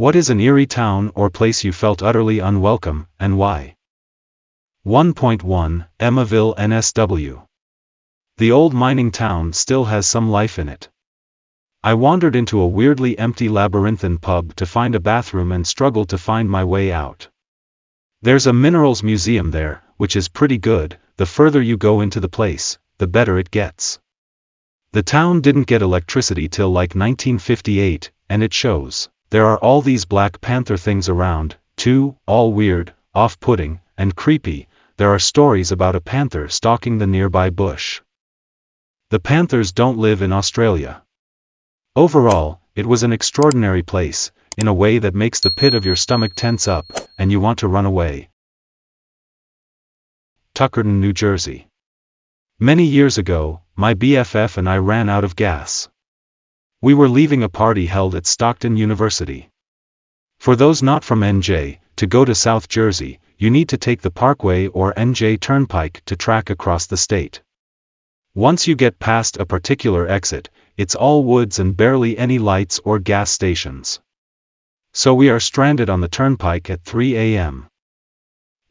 What is an eerie town or place you felt utterly unwelcome, and why? 1.1 Emmaville, NSW. The old mining town still has some life in it. I wandered into a weirdly empty labyrinthine pub to find a bathroom and struggled to find my way out. There's a minerals museum there, which is pretty good. The further you go into the place, the better it gets. The town didn't get electricity till like 1958, and it shows. There are all these Black Panther things around, too, all weird, off-putting, and creepy. There are stories about a panther stalking the nearby bush. The panthers don't live in Australia. Overall, it was an extraordinary place, in a way that makes the pit of your stomach tense up, and you want to run away. Tuckerton, New Jersey. Many years ago, my BFF and I ran out of gas. We were leaving a party held at Stockton University. For those not from NJ, to go to South Jersey, you need to take the Parkway or NJ Turnpike to track across the state. Once you get past a particular exit, it's all woods and barely any lights or gas stations. So we are stranded on the turnpike at 3 a.m.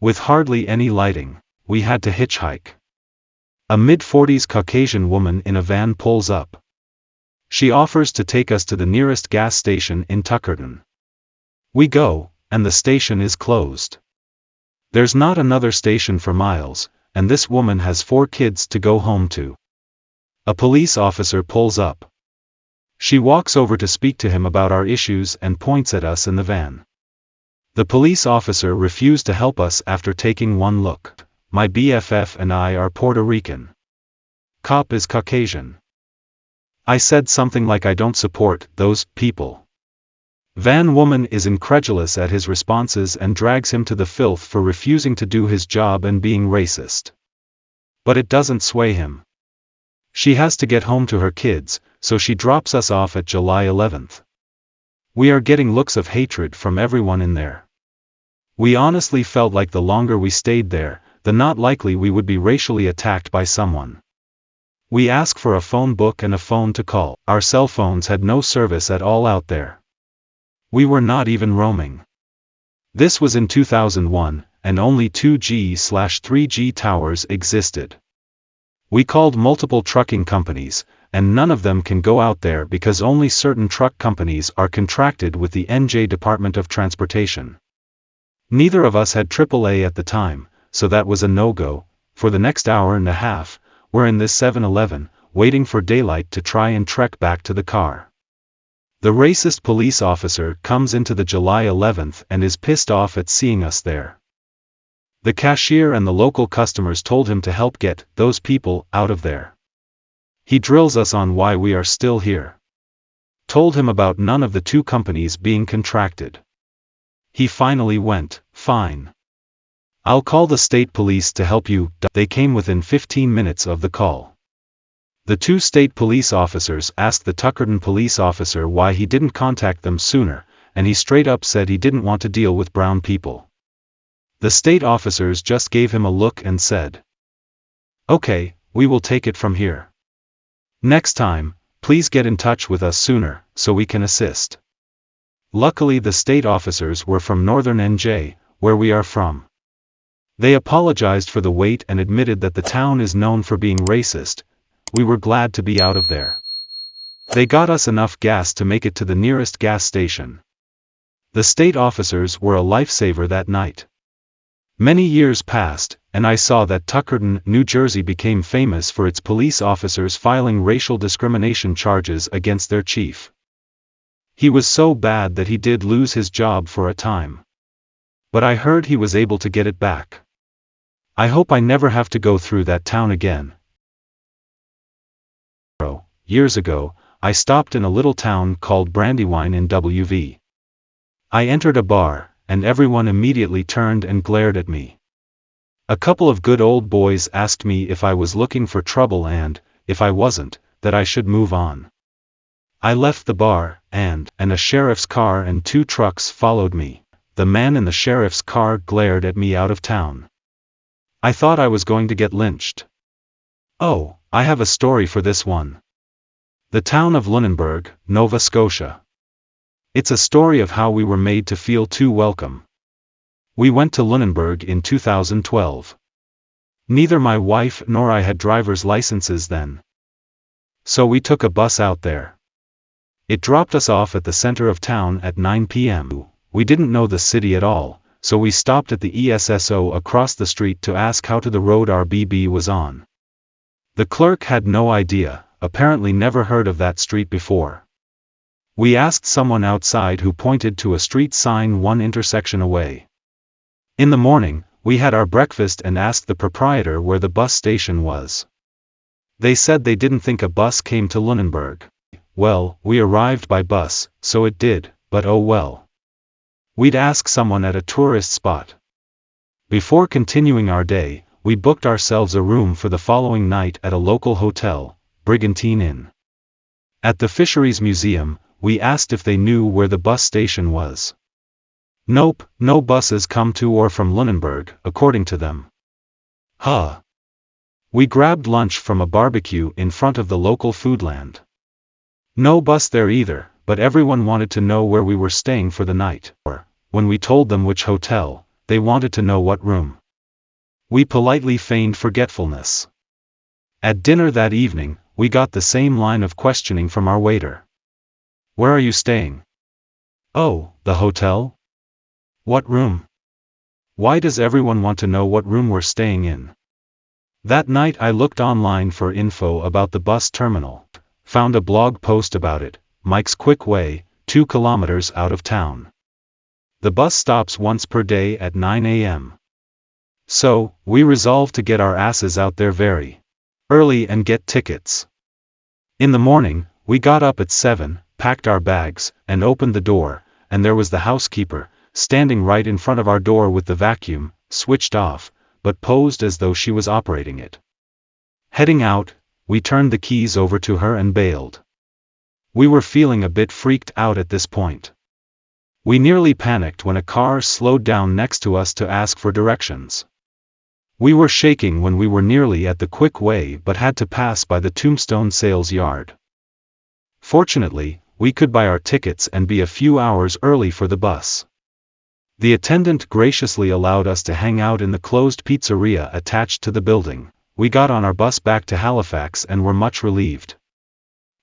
With hardly any lighting, we had to hitchhike. A mid-40s Caucasian woman in a van pulls up. She offers to take us to the nearest gas station in Tuckerton. We go, and the station is closed. There's not another station for miles, and this woman has 4 kids to go home to. A police officer pulls up. She walks over to speak to him about our issues and points at us in the van. The police officer refused to help us after taking one look. My BFF and I are Puerto Rican. Cop is Caucasian. I said something like I don't support those people. Van woman is incredulous at his responses and drags him to the filth for refusing to do his job and being racist. But it doesn't sway him. She has to get home to her kids, so she drops us off at July 11th. We are getting looks of hatred from everyone in there. We honestly felt like the longer we stayed there, the not likely we would be racially attacked by someone. We asked for a phone book and a phone to call. Our cell phones had no service at all out there. We were not even roaming. This was in 2001, and only 2G/3G towers existed. We called multiple trucking companies, and none of them can go out there because only certain truck companies are contracted with the NJ Department of Transportation. Neither of us had AAA at the time, so that was a no-go. For the next hour and a half, we're in this 7-Eleven, waiting for daylight to try and trek back to the car. The racist police officer comes into the July 11th and is pissed off at seeing us there. The cashier and the local customers told him to help get those people out of there. He drills us on why we are still here. Told him about none of the 2 companies being contracted. He finally went, "Fine. I'll call the state police to help you." They came within 15 minutes of the call. The 2 state police officers asked the Tuckerton police officer why he didn't contact them sooner, and he straight up said he didn't want to deal with brown people. The state officers just gave him a look and said, "Okay, we will take it from here. Next time, please get in touch with us sooner, so we can assist." Luckily the state officers were from northern NJ, where we are from. They apologized for the wait and admitted that the town is known for being racist. We were glad to be out of there. They got us enough gas to make it to the nearest gas station. The state officers were a lifesaver that night. Many years passed, and I saw that Tuckerton, New Jersey became famous for its police officers filing racial discrimination charges against their chief. He was so bad that he did lose his job for a time. But I heard he was able to get it back. I hope I never have to go through that town again. Years ago, I stopped in a little town called Brandywine in WV. I entered a bar, and everyone immediately turned and glared at me. A couple of good old boys asked me if I was looking for trouble and, if I wasn't, that I should move on. I left the bar, and a sheriff's car and 2 trucks followed me. The man in the sheriff's car glared at me out of town. I thought I was going to get lynched. Oh, I have a story for this one. The town of Lunenburg, Nova Scotia. It's a story of how we were made to feel too welcome. We went to Lunenburg in 2012. Neither my wife nor I had driver's licenses then. So we took a bus out there. It dropped us off at the center of town at 9 p.m. We didn't know the city at all, so we stopped at the ESSO across the street to ask how to the road our BB was on. The clerk had no idea, apparently never heard of that street before. We asked someone outside who pointed to a street sign one intersection away. In the morning, we had our breakfast and asked the proprietor where the bus station was. They said they didn't think a bus came to Lunenburg. Well, we arrived by bus, so it did, but oh well. We'd ask someone at a tourist spot. Before continuing our day, we booked ourselves a room for the following night at a local hotel, Brigantine Inn. At the Fisheries Museum, we asked if they knew where the bus station was. Nope, no buses come to or from Lunenburg, according to them. Huh. We grabbed lunch from a barbecue in front of the local foodland. No bus there either, but everyone wanted to know where we were staying for the night. When we told them which hotel, they wanted to know what room. We politely feigned forgetfulness. At dinner that evening, we got the same line of questioning from our waiter. Where are you staying? Oh, the hotel? What room? Why does everyone want to know what room we're staying in? That night I looked online for info about the bus terminal. Found a blog post about it, Mike's Quick Way, 2 kilometers out of town. The bus stops once per day at 9 a.m. So, we resolved to get our asses out there very early and get tickets. In the morning, we got up at 7, packed our bags, and opened the door, and there was the housekeeper, standing right in front of our door with the vacuum switched off, but posed as though she was operating it. Heading out, we turned the keys over to her and bailed. We were feeling a bit freaked out at this point. We nearly panicked when a car slowed down next to us to ask for directions. We were shaking when we were nearly at the Quick Way but had to pass by the Tombstone sales yard. Fortunately, we could buy our tickets and be a few hours early for the bus. The attendant graciously allowed us to hang out in the closed pizzeria attached to the building. We got on our bus back to Halifax and were much relieved.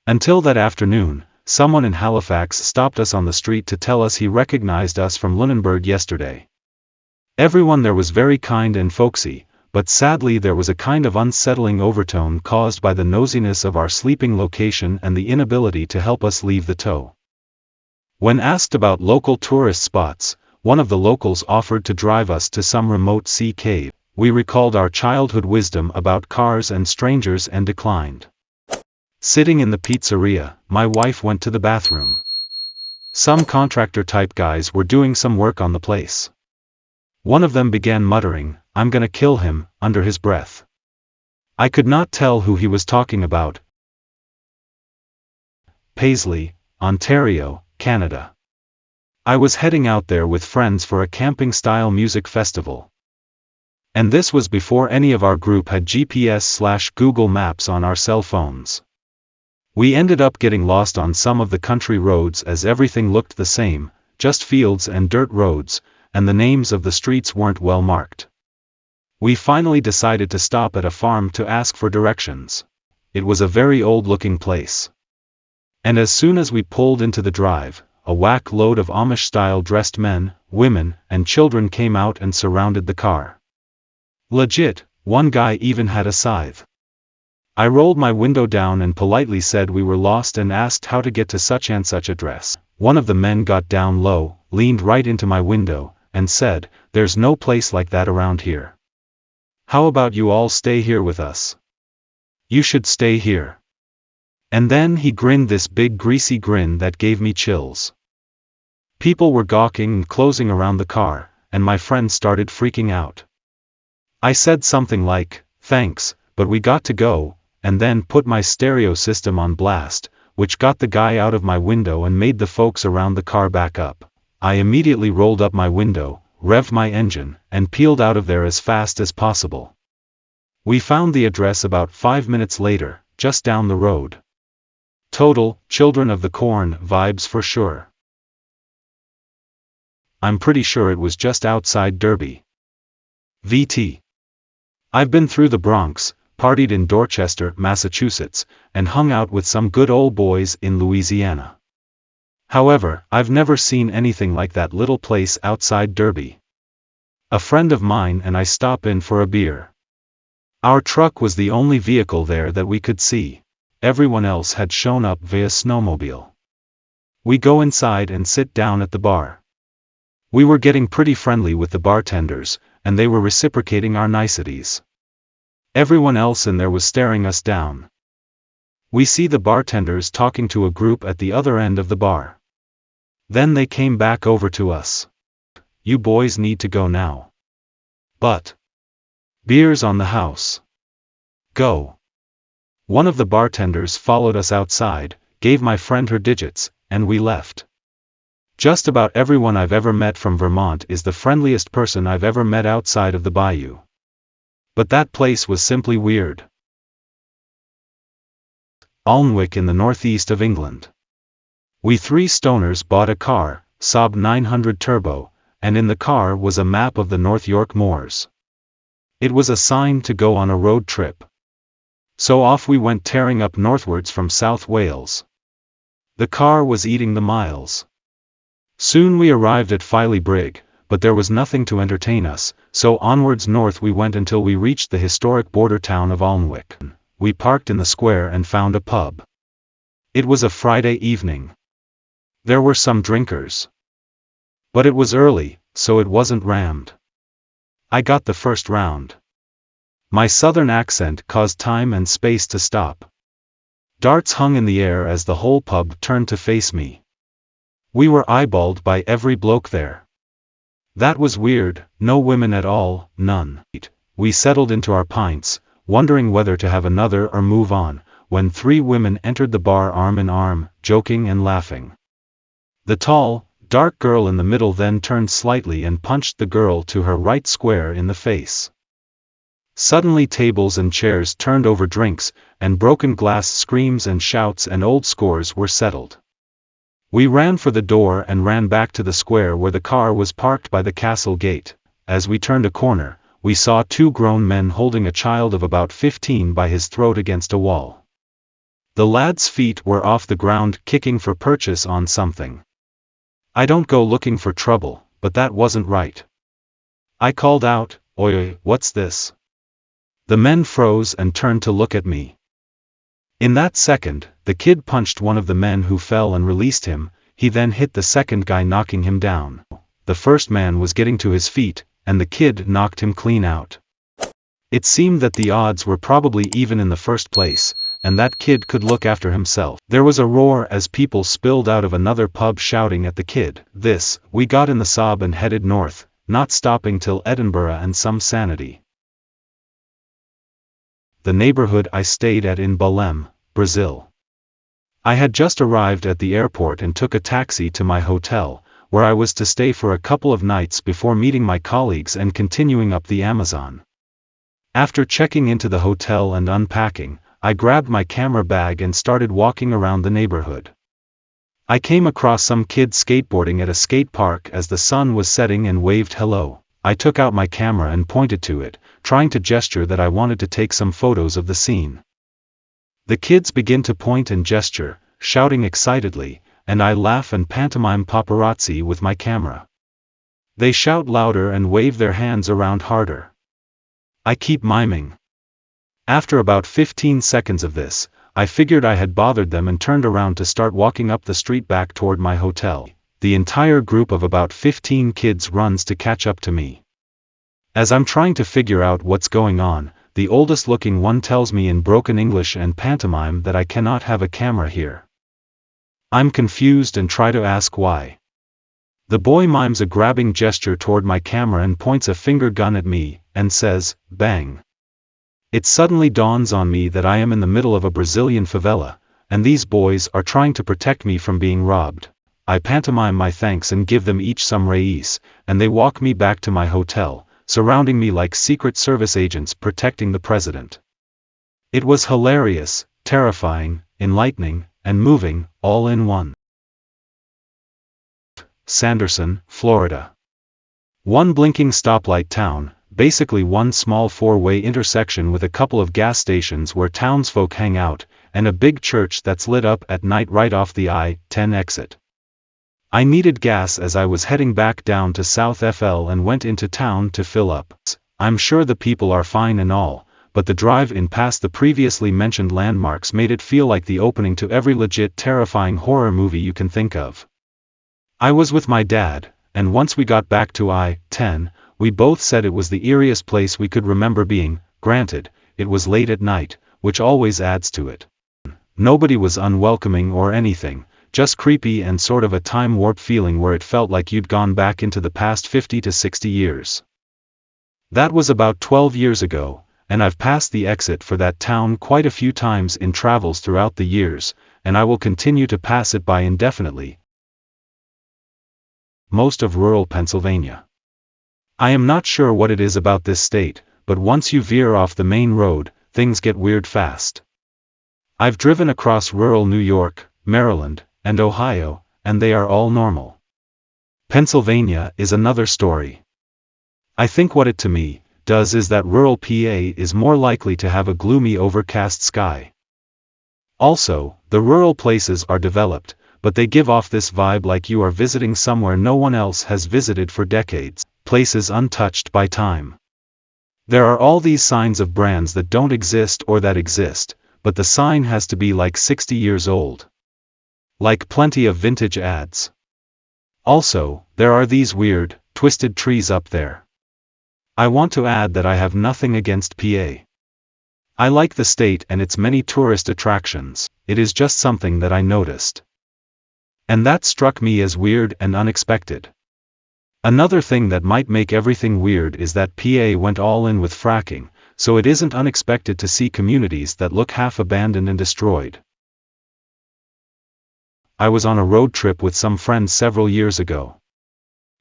Until that afternoon, someone in Halifax stopped us on the street to tell us he recognized us from Lunenburg yesterday. Everyone there was very kind and folksy, but sadly there was a kind of unsettling overtone caused by the nosiness of our sleeping location and the inability to help us leave the tow. When asked about local tourist spots, one of the locals offered to drive us to some remote sea cave. We recalled our childhood wisdom about cars and strangers and declined. Sitting in the pizzeria, my wife went to the bathroom. Some contractor-type guys were doing some work on the place. One of them began muttering, "I'm gonna kill him," under his breath. I could not tell who he was talking about. Paisley, Ontario, Canada. I was heading out there with friends for a camping-style music festival. And this was before any of our group had GPS/Google Maps on our cell phones. We ended up getting lost on some of the country roads as everything looked the same, just fields and dirt roads, and the names of the streets weren't well marked. We finally decided to stop at a farm to ask for directions. It was a very old-looking place. And as soon as we pulled into the drive, a whack load of Amish-style dressed men, women, and children came out and surrounded the car. Legit, one guy even had a scythe. I rolled my window down and politely said we were lost and asked how to get to such and such address. One of the men got down low, leaned right into my window, and said, "There's no place like that around here. How about you all stay here with us? You should stay here." And then he grinned this big greasy grin that gave me chills. People were gawking and closing around the car, and my friend started freaking out. I said something like, "Thanks, but we got to go," and then put my stereo system on blast, which got the guy out of my window and made the folks around the car back up. I immediately rolled up my window, revved my engine, and peeled out of there as fast as possible. We found the address about 5 minutes later, just down the road. Total, Children of the Corn vibes for sure. I'm pretty sure it was just outside Derby. VT. I've been through the Bronx, partied in Dorchester, Massachusetts, and hung out with some good old boys in Louisiana. However, I've never seen anything like that little place outside Derby. A friend of mine and I stop in for a beer. Our truck was the only vehicle there that we could see. Everyone else had shown up via snowmobile. We go inside and sit down at the bar. We were getting pretty friendly with the bartenders, and they were reciprocating our niceties. Everyone else in there was staring us down. We see the bartenders talking to a group at the other end of the bar. Then they came back over to us. You boys need to go now. But beer's on the house. Go. One of the bartenders followed us outside, gave my friend her digits, and we left. Just about everyone I've ever met from Vermont is the friendliest person I've ever met outside of the bayou. But that place was simply weird. Alnwick in the northeast of England. We three stoners bought a car, Saab 900 Turbo, and in the car was a map of the North York Moors. It was a sign to go on a road trip. So off we went tearing up northwards from South Wales. The car was eating the miles. Soon we arrived at Filey Brig, but there was nothing to entertain us, so onwards north we went until we reached the historic border town of Alnwick. We parked in the square and found a pub. It was a Friday evening. There were some drinkers. But it was early, so it wasn't rammed. I got the first round. My southern accent caused time and space to stop. Darts hung in the air as the whole pub turned to face me. We were eyeballed by every bloke there. That was weird, no women at all, none. We settled into our pints, wondering whether to have another or move on, when three women entered the bar arm in arm, joking and laughing. The tall, dark girl in the middle then turned slightly and punched the girl to her right square in the face. Suddenly tables and chairs turned over, drinks, and broken glass, screams and shouts, and old scores were settled. We ran for the door and ran back to the square where the car was parked by the castle gate. As we turned a corner, we saw two grown men holding a child of about 15 by his throat against a wall. The lad's feet were off the ground, kicking for purchase on something. I don't go looking for trouble, but that wasn't right. I called out, "Oi, what's this?" The men froze and turned to look at me. In that second, the kid punched one of the men who fell and released him. He then hit the second guy, knocking him down. The first man was getting to his feet, and the kid knocked him clean out. It seemed that the odds were probably even in the first place, and that kid could look after himself. There was a roar as people spilled out of another pub shouting at the kid. We got in the Saab and headed north, not stopping till Edinburgh and some sanity. The neighborhood I stayed at in Belém, Brazil. I had just arrived at the airport and took a taxi to my hotel, where I was to stay for a couple of nights before meeting my colleagues and continuing up the Amazon. After checking into the hotel and unpacking, I grabbed my camera bag and started walking around the neighborhood. I came across some kids skateboarding at a skate park as the sun was setting and waved hello. I took out my camera and pointed to it, trying to gesture that I wanted to take some photos of the scene. The kids begin to point and gesture, shouting excitedly, and I laugh and pantomime paparazzi with my camera. They shout louder and wave their hands around harder. I keep miming. After about 15 seconds of this, I figured I had bothered them and turned around to start walking up the street back toward my hotel. The entire group of about 15 kids runs to catch up to me. As I'm trying to figure out what's going on, the oldest looking one tells me in broken English and pantomime that I cannot have a camera here. I'm confused and try to ask why. The boy mimes a grabbing gesture toward my camera and points a finger gun at me, and says, "Bang." It suddenly dawns on me that I am in the middle of a Brazilian favela, and these boys are trying to protect me from being robbed. I pantomime my thanks and give them each some reis, and they walk me back to my hotel, surrounding me like Secret Service agents protecting the president. It was hilarious, terrifying, enlightening, and moving, all in one. Sanderson, Florida. One blinking stoplight town, basically one small four-way intersection with a couple of gas stations where townsfolk hang out, and a big church that's lit up at night right off the I-10 exit. I needed gas as I was heading back down to South FL and went into town to fill up. I'm sure the people are fine and all, but the drive-in past the previously mentioned landmarks made it feel like the opening to every legit terrifying horror movie you can think of. I was with my dad, and once we got back to I-10, we both said it was the eeriest place we could remember being. Granted, it was late at night, which always adds to it. Nobody was unwelcoming or anything, just creepy and sort of a time warp feeling where it felt like you'd gone back into the past 50 to 60 years. That was about 12 years ago, and I've passed the exit for that town quite a few times in travels throughout the years, and I will continue to pass it by indefinitely. Most of rural Pennsylvania. I am not sure what it is about this state, but once you veer off the main road, things get weird fast. I've driven across rural New York, Maryland, and Ohio, and they are all normal. Pennsylvania is another story. I think what it to me does is that rural PA is more likely to have a gloomy overcast sky. Also, the rural places are developed, but they give off this vibe like you are visiting somewhere no one else has visited for decades, places untouched by time. There are all these signs of brands that don't exist or that exist, but the sign has to be like 60 years old. Like plenty of vintage ads. Also, there are these weird, twisted trees up there. I want to add that I have nothing against PA. I like the state and its many tourist attractions, it is just something that I noticed. And that struck me as weird and unexpected. Another thing that might make everything weird is that PA went all in with fracking, so it isn't unexpected to see communities that look half abandoned and destroyed. I was on a road trip with some friends several years ago.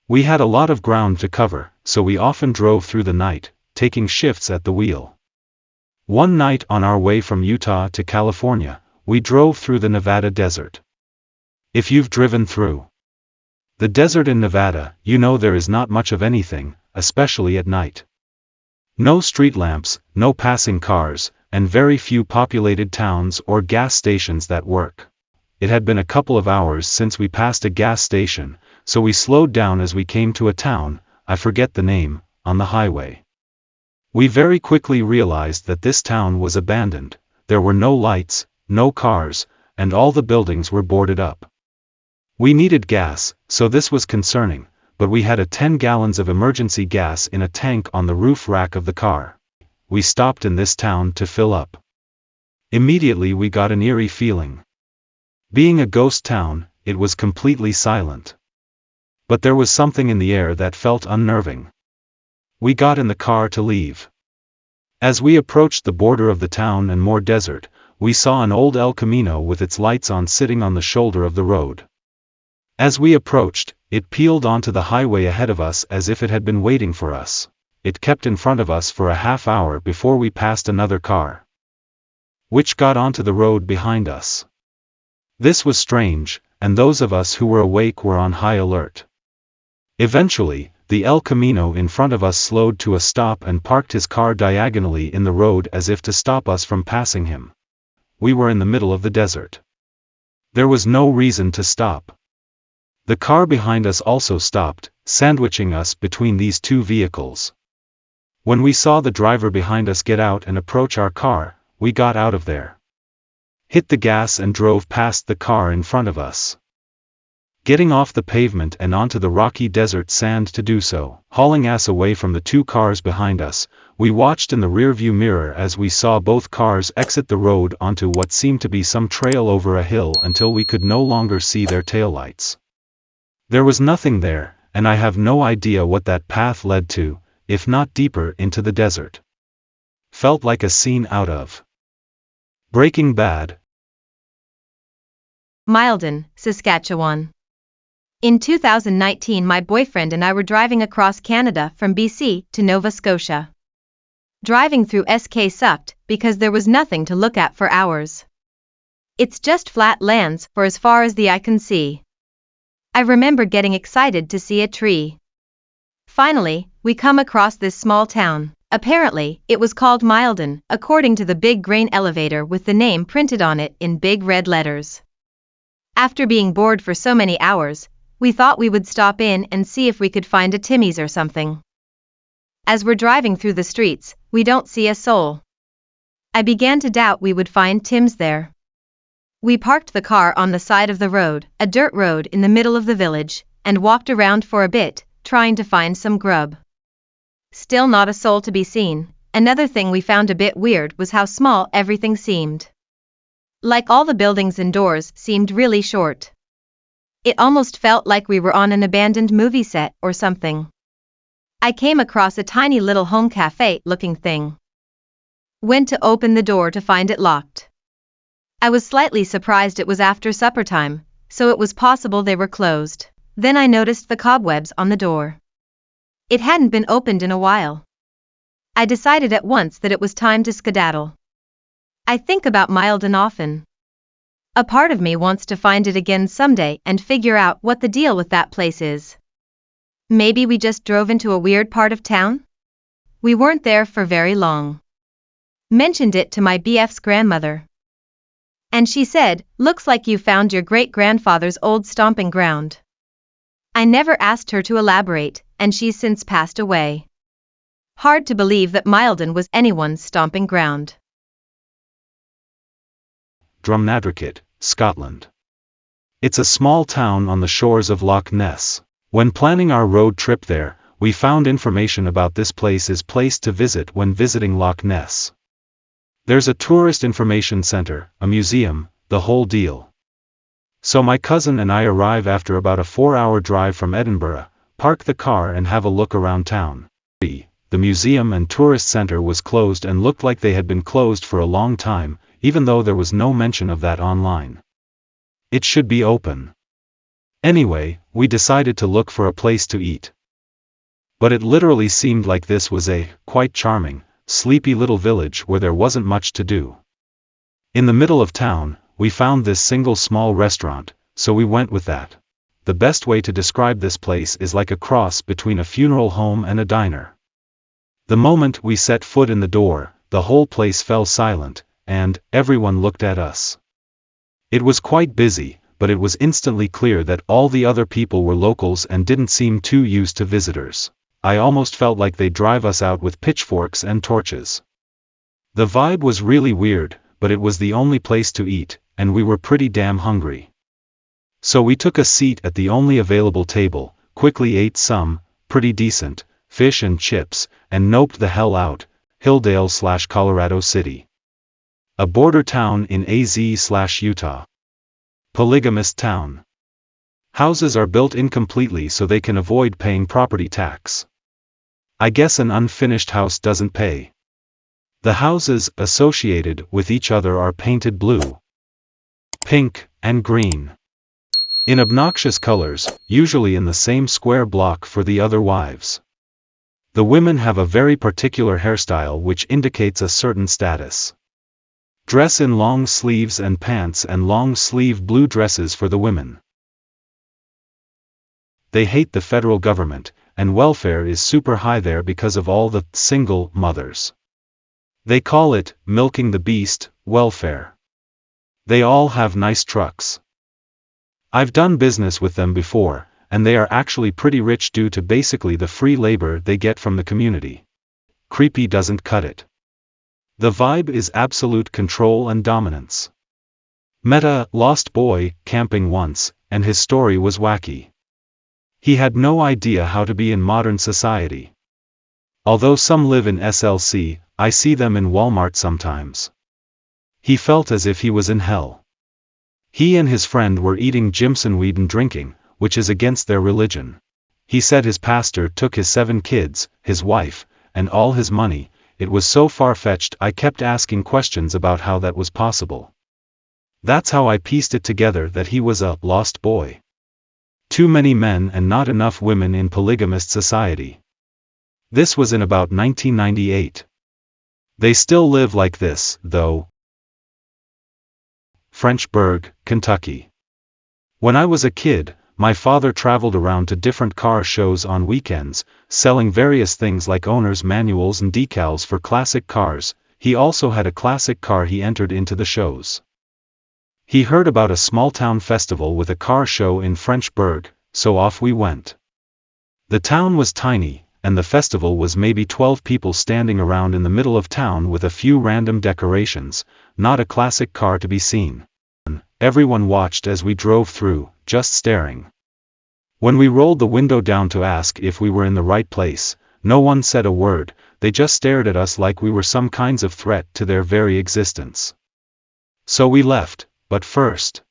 We had a lot of ground to cover, so we often drove through the night, taking shifts at the wheel. One night on our way from Utah to California, we drove through the Nevada desert. If you've driven through the desert in Nevada, you know there is not much of anything, especially at night. No street lamps, no passing cars, and very few populated towns or gas stations that work. It had been a couple of hours since we passed a gas station, so we slowed down as we came to a town, I forget the name, on the highway. We very quickly realized that this town was abandoned, there were no lights, no cars, and all the buildings were boarded up. We needed gas, so this was concerning, but we had 10 gallons of emergency gas in a tank on the roof rack of the car. We stopped in this town to fill up. Immediately we got an eerie feeling. Being a ghost town, it was completely silent. But there was something in the air that felt unnerving. We got in the car to leave. As we approached the border of the town and more desert, we saw an old El Camino with its lights on sitting on the shoulder of the road. As we approached, it peeled onto the highway ahead of us as if it had been waiting for us. It kept in front of us for a half hour before we passed another car, which got onto the road behind us. This was strange, and those of us who were awake were on high alert. Eventually, the El Camino in front of us slowed to a stop and parked his car diagonally in the road as if to stop us from passing him. We were in the middle of the desert. There was no reason to stop. The car behind us also stopped, sandwiching us between these two vehicles. When we saw the driver behind us get out and approach our car, we got out of there, hit the gas and drove past the car in front of us, getting off the pavement and onto the rocky desert sand to do so. Hauling ass away from the two cars behind us, we watched in the rearview mirror as we saw both cars exit the road onto what seemed to be some trail over a hill until we could no longer see their taillights. There was nothing there, and I have no idea what that path led to, if not deeper into the desert. Felt like a scene out of Breaking Bad. Mildon, Saskatchewan. In 2019, my boyfriend and I were driving across Canada from BC to Nova Scotia. Driving through SK sucked because there was nothing to look at for hours. It's just flat lands for as far as the eye can see. I remember getting excited to see a tree. Finally, we come across this small town. Apparently, it was called Milden, according to the big grain elevator with the name printed on it in big red letters. After being bored for so many hours, we thought we would stop in and see if we could find a Timmy's or something. As we're driving through the streets, we don't see a soul. I began to doubt we would find Tim's there. We parked the car on the side of the road, a dirt road in the middle of the village, and walked around for a bit, trying to find some grub. Still not a soul to be seen. Another thing we found a bit weird was how small everything seemed. Like all the buildings and doors seemed really short. It almost felt like we were on an abandoned movie set or something. I came across a tiny little home cafe looking thing. Went to open the door to find it locked. I was slightly surprised it was after supper time, so it was possible they were closed. Then I noticed the cobwebs on the door. It hadn't been opened in a while. I decided at once that it was time to skedaddle. I think about Milden often. A part of me wants to find it again someday and figure out what the deal with that place is. Maybe we just drove into a weird part of town? We weren't there for very long. Mentioned it to my BF's grandmother. And she said, "Looks like you found your great-grandfather's old stomping ground." I never asked her to elaborate, and she's since passed away. Hard to believe that Milden was anyone's stomping ground. Drumnadrochit, Scotland. It's a small town on the shores of Loch Ness. When planning our road trip there, we found information about this place is place to visit when visiting Loch Ness. There's a tourist information center, a museum, the whole deal. So my cousin and I arrive after about a 4-hour drive from Edinburgh, park the car and have a look around town. The museum and tourist center was closed and looked like they had been closed for a long time, even though there was no mention of that online. It should be open. Anyway, we decided to look for a place to eat. But it literally seemed like this was a, quite charming, sleepy little village where there wasn't much to do. In the middle of town, we found this single small restaurant, so we went with that. The best way to describe this place is like a cross between a funeral home and a diner. The moment we set foot in the door, the whole place fell silent, and everyone looked at us. It was quite busy, but it was instantly clear that all the other people were locals and didn't seem too used to visitors. I almost felt like they'd drive us out with pitchforks and torches. The vibe was really weird, but it was the only place to eat, and we were pretty damn hungry. So we took a seat at the only available table, quickly ate some, pretty decent, fish and chips, and noped the hell out. Hilldale/Colorado City. A border town in AZ/Utah. Polygamous town. Houses are built incompletely so they can avoid paying property tax. I guess an unfinished house doesn't pay. The houses associated with each other are painted blue, pink, and green. In obnoxious colors, usually in the same square block for the other wives. The women have a very particular hairstyle which indicates a certain status. Dress in long sleeves and pants and long sleeve blue dresses for the women. They hate the federal government, and welfare is super high there because of all the single mothers. They call it milking the beast welfare. They all have nice trucks. I've done business with them before, and they are actually pretty rich due to basically the free labor they get from the community. Creepy doesn't cut it. The vibe is absolute control and dominance. Met a lost boy camping once, and his story was wacky. He had no idea how to be in modern society. Although some live in SLC, I see them in Walmart sometimes. He felt as if he was in hell. He and his friend were eating Jimson weed and drinking, which is against their religion. He said his pastor took his 7 kids, his wife, and all his money. It was so far-fetched I kept asking questions about how that was possible. That's how I pieced it together that he was a lost boy. Too many men and not enough women in polygamist society. This was in about 1998. They still live like this, though. Frenchburg, Kentucky. When I was a kid, my father traveled around to different car shows on weekends, selling various things like owner's manuals and decals for classic cars. He also had a classic car he entered into the shows. He heard about a small-town festival with a car show in Frenchburg, so off we went. The town was tiny, and the festival was maybe 12 people standing around in the middle of town with a few random decorations, not a classic car to be seen. Everyone watched as we drove through, just staring. When we rolled the window down to ask if we were in the right place, no one said a word, they just stared at us like we were some kinds of threat to their very existence. So we left, but first,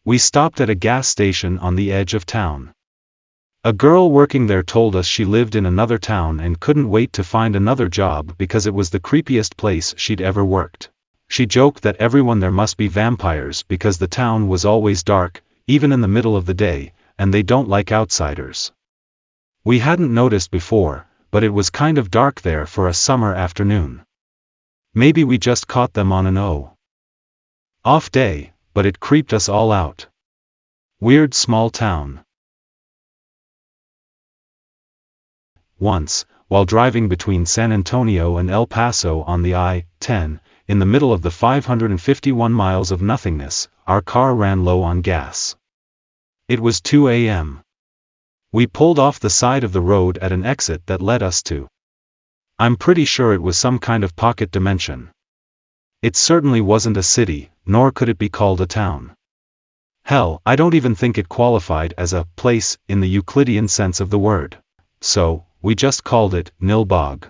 we stopped at a gas station on the edge of town. A girl working there told us she lived in another town and couldn't wait to find another job because it was the creepiest place she'd ever worked. She joked that everyone there must be vampires because the town was always dark, even in the middle of the day, and they don't like outsiders. We hadn't noticed before, but it was kind of dark there for a summer afternoon. Maybe we just caught them on an off day, but it creeped us all out. Weird small town. Once, while driving between San Antonio and El Paso on the I-10, in the middle of the 551 miles of nothingness, our car ran low on gas. It was 2 a.m. We pulled off the side of the road at an exit that led us to. I'm pretty sure it was some kind of pocket dimension. It certainly wasn't a city, nor could it be called a town. Hell, I don't even think it qualified as a place in the Euclidean sense of the word. So, we just called it Nilbog.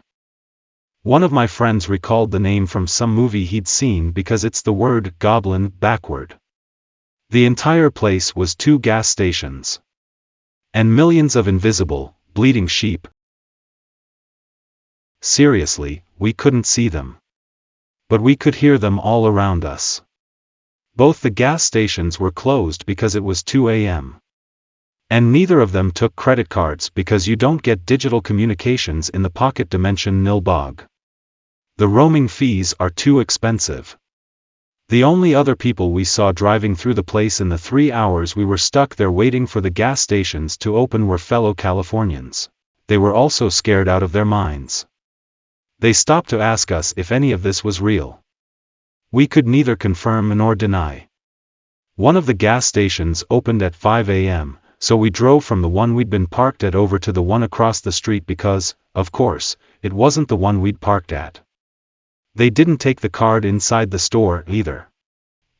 One of my friends recalled the name from some movie he'd seen because it's the word goblin backward. The entire place was 2 gas stations. And millions of invisible, bleeding sheep. Seriously, we couldn't see them. But we could hear them all around us. Both the gas stations were closed because it was 2 a.m. And neither of them took credit cards because you don't get digital communications in the pocket dimension Nilbog. The roaming fees are too expensive. The only other people we saw driving through the place in the 3 hours we were stuck there waiting for the gas stations to open were fellow Californians. They were also scared out of their minds. They stopped to ask us if any of this was real. We could neither confirm nor deny. One of the gas stations opened at 5 a.m., so we drove from the one we'd been parked at over to the one across the street because, of course, it wasn't the one we'd parked at. They didn't take the card inside the store either.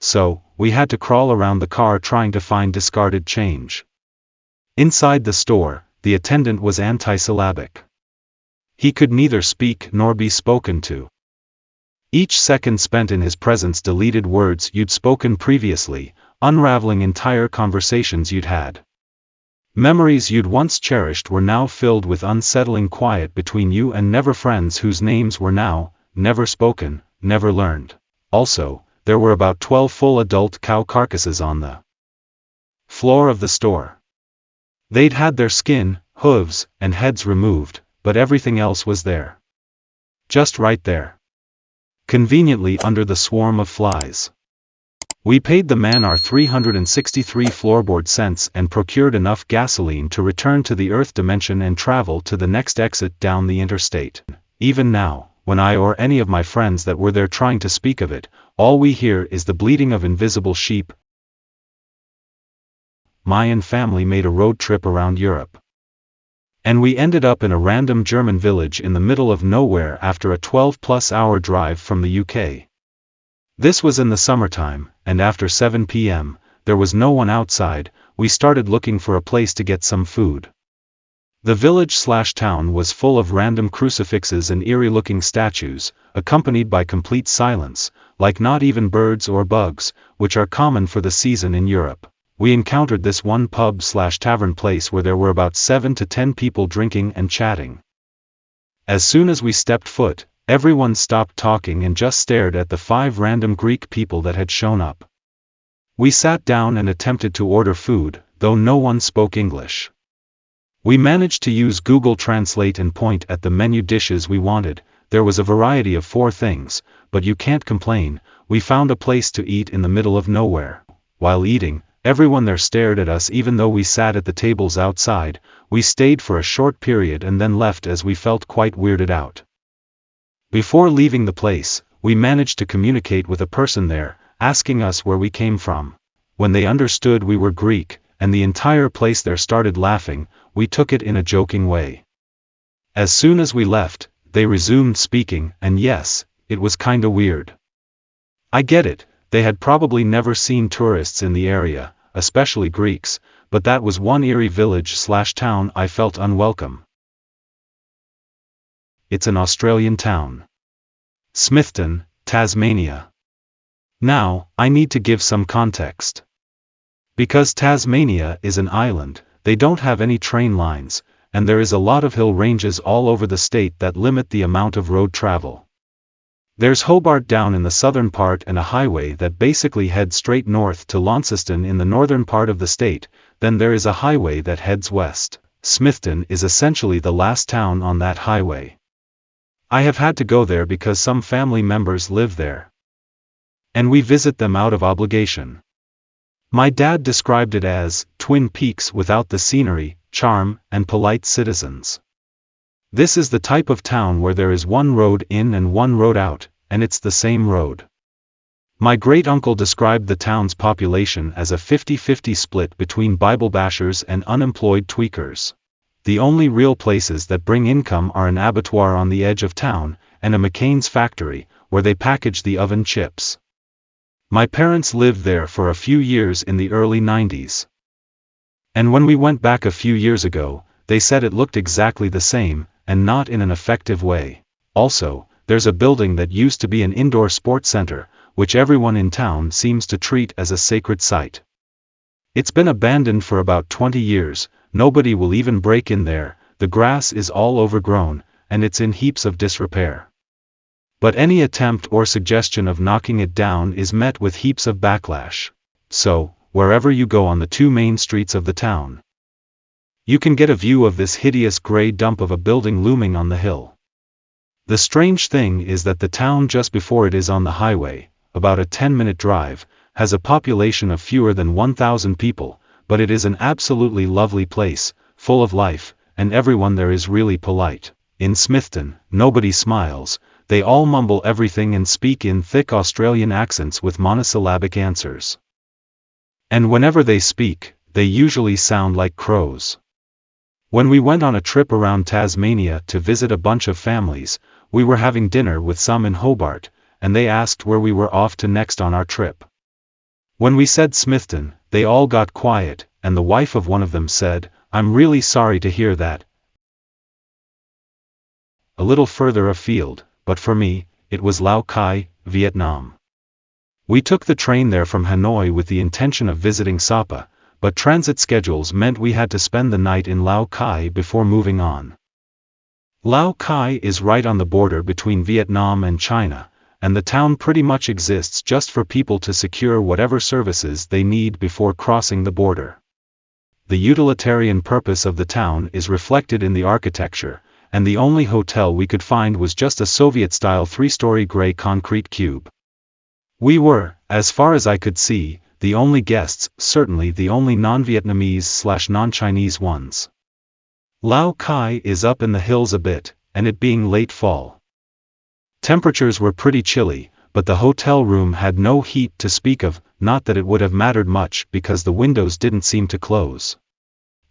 So, we had to crawl around the car trying to find discarded change. Inside the store, the attendant was anti-syllabic. He could neither speak nor be spoken to. Each second spent in his presence deleted words you'd spoken previously, unraveling entire conversations you'd had. Memories you'd once cherished were now filled with unsettling quiet between you and never friends whose names were now, never spoken, never learned. Also, there were about 12 full adult cow carcasses on the floor of the store. They'd had their skin, hooves, and heads removed, but everything else was there. Just right there. Conveniently under the swarm of flies. We paid the man our 363 floorboard cents and procured enough gasoline to return to the Earth dimension and travel to the next exit down the interstate. Even now, when I or any of my friends that were there trying to speak of it, all we hear is the bleating of invisible sheep. Mayan family made a road trip around Europe. And we ended up in a random German village in the middle of nowhere after a 12-plus hour drive from the UK. This was in the summertime, and after 7 p.m., there was no one outside. We started looking for a place to get some food. The village/town was full of random crucifixes and eerie-looking statues, accompanied by complete silence, like not even birds or bugs, which are common for the season in Europe. We encountered this one pub/tavern place where there were about 7 to 10 people drinking and chatting. As soon as we stepped foot, everyone stopped talking and just stared at the 5 random Greek people that had shown up. We sat down and attempted to order food, though no one spoke English. We managed to use Google Translate and point at the menu dishes we wanted. There was a variety of 4 things, but you can't complain. We found a place to eat in the middle of nowhere. While eating, Everyone there stared at us even though we sat at the tables outside. We stayed for a short period and then left as we felt quite weirded out. Before leaving the place, we managed to communicate with a person there, asking us where we came from. When they understood we were Greek, and the entire place there started laughing, we took it in a joking way. As soon as we left, they resumed speaking, and yes, it was kinda weird. I get it, they had probably never seen tourists in the area, especially Greeks, but that was one eerie village/town I felt unwelcome. It's an Australian town. Smithton, Tasmania. Now, I need to give some context. Because Tasmania is an island, they don't have any train lines, and there is a lot of hill ranges all over the state that limit the amount of road travel. There's Hobart down in the southern part and a highway that basically heads straight north to Launceston in the northern part of the state, then there is a highway that heads west. Smithton is essentially the last town on that highway. I have had to go there because some family members live there. And we visit them out of obligation. My dad described it as Twin Peaks without the scenery, charm, and polite citizens. This is the type of town where there is one road in and one road out, and it's the same road. My great-uncle described the town's population as a 50-50 split between Bible bashers and unemployed tweakers. The only real places that bring income are an abattoir on the edge of town, and a McCain's factory, where they package the oven chips. My parents lived there for a few years in the early 90s. And when we went back a few years ago, they said it looked exactly the same, and not in an effective way. Also, there's a building that used to be an indoor sports center, which everyone in town seems to treat as a sacred site. It's been abandoned for about 20 years, nobody will even break in there, the grass is all overgrown, and it's in heaps of disrepair. But any attempt or suggestion of knocking it down is met with heaps of backlash. So, wherever you go on the two main streets of the town, you can get a view of this hideous gray dump of a building looming on the hill. The strange thing is that the town just before it is on the highway, about a 10-minute drive, has a population of fewer than 1,000 people, but it is an absolutely lovely place, full of life, and everyone there is really polite. In Smithton, nobody smiles, they all mumble everything and speak in thick Australian accents with monosyllabic answers. And whenever they speak, they usually sound like crows. When we went on a trip around Tasmania to visit a bunch of families, we were having dinner with some in Hobart, and they asked where we were off to next on our trip. When we said Smithton, they all got quiet, and the wife of one of them said, "I'm really sorry to hear that." A little further afield, but for me, it was Lao Cai, Vietnam. We took the train there from Hanoi with the intention of visiting Sapa, but transit schedules meant we had to spend the night in Lao Cai before moving on. Lao Cai is right on the border between Vietnam and China, and the town pretty much exists just for people to secure whatever services they need before crossing the border. The utilitarian purpose of the town is reflected in the architecture, and the only hotel we could find was just a Soviet-style 3-story gray concrete cube. We were, as far as I could see, the only guests, certainly the only non-Vietnamese/non-Chinese ones. Lao Cai is up in the hills a bit, and it being late fall. Temperatures were pretty chilly, but the hotel room had no heat to speak of, not that it would have mattered much because the windows didn't seem to close.